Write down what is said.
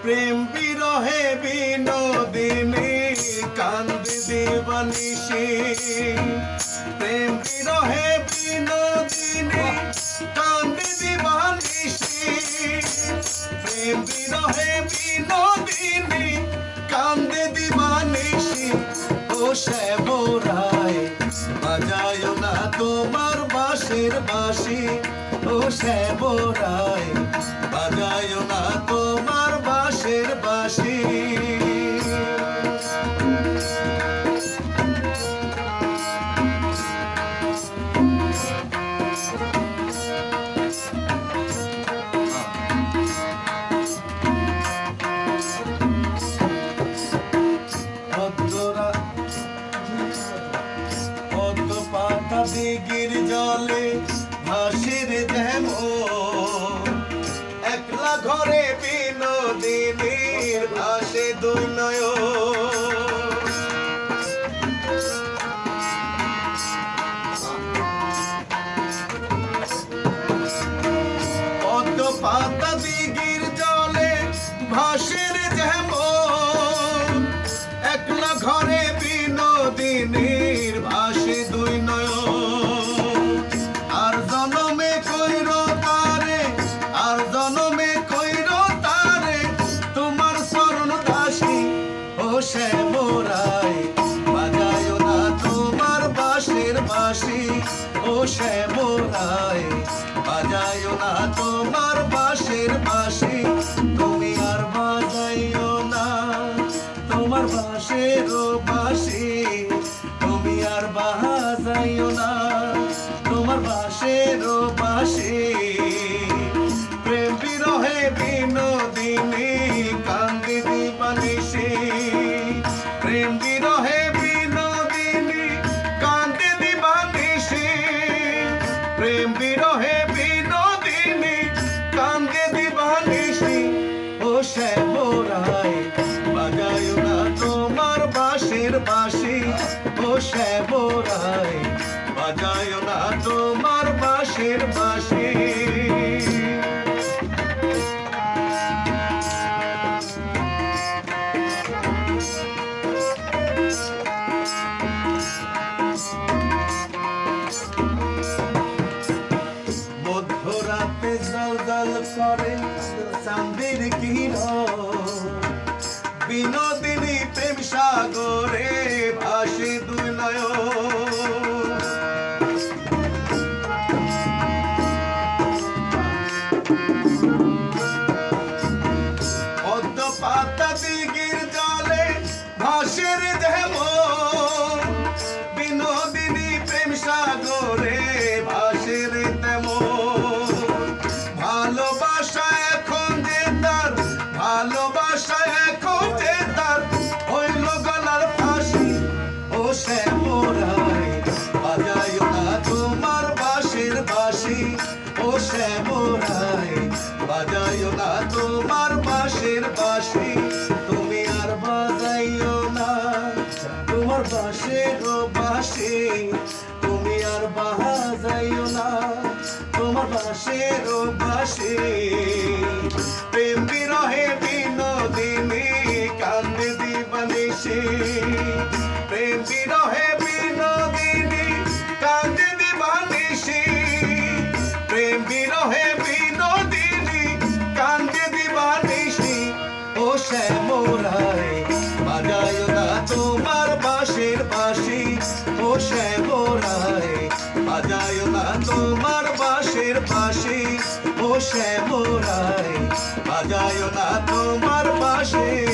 প্রেম বিরহে বিনোদিনী কান্দি দিবানিশি। প্রেম বিরহে বিনোদিনী কান্দি দিবানিশি। প্রেম বিরহে বিনোদিনী কান্দি দিবানিশি। ও শ্যামরায় বাজায় না তোমার বাঁশির বাঁশি। ও শ্যামরায় বাজায় না তোমার বাঁশির বাঁশি। পদ্ম পাতা দিঘির জলে ভাসির যেমন, একলা ঘরে বিনোদিনীর ভাসে দুই নয়ন। পদ্ম পাতা দিঘির জলে ভাসির যেমন, একলা ঘরে বিনোদিনীর ভাসে দুই নয়ন। আর জনমে কইর তারে, আর জনমে কইর তারে তোমার শরণ দাসী। ও শ্যামরায় বাজায় না তোমার বাঁশির বাঁশি। ও শ্যামরায় বাজায় না তোমার বাঁশির বাঁশি। তুমি আর বাজাইও না তোমার বাঁশির বাঁশি। তুমি আর বাজাইও না তোমার বাঁশির বাঁশি। প্রেম বিরহে বিনোদিনী কান্দি দিবানিশি। প্রেম বিরহে বিনোদিনী কান্দি দিবানিশি। প্রেম বিরহে বিনোদিনী কান্দি দিবানিশি। ও শ্যামরায় বাজায় না তোমার বাঁশির বাঁশি। ও শ্যামরায় বাজায় না তোমার বাঁশির বাঁশি। মধ্যরাতে জল জল করে চাঁদের কিরণ, বিনোদিনী প্রেম সাগরে ভাসে দুই নয়ন। পদ্ম পাতা দিঘির জলে ভাসের যেমন, বিনোদিনী প্রেম সাগরে ভাসের তেমন। ভালোবাসা এখন যে তার, ভালোবাসা এখন যে তার হইল গলার ফাঁসি। ও শ্যামরায় বাজায় না তোমার বাঁশির বাঁশি। ও শ্যামরায় বাজায় না তোমার বাঁশির বাঁশি। তুমি আর বাজাইও না তোমার বাঁশির বাঁশি। তুমি আর বাজাইও না তোমার বাঁশির বাঁশি। প্রেম বিরহে বিনোদিনী কান্দি দিবানিশি। প্রেম বিরহে বিনোদিনী কান্দি দিবানিশি। প্রেম বিরহে বিনোদিনী কান্দি দিবানিশি। ও শ্যামরায় বাজায় না তোমার বাঁশির বাঁশি। ও শ্যামরায় বাজায় না তোমার বাঁশির বাঁশি। ও শ্যামরায় বাজায় না তোমার বাঁশির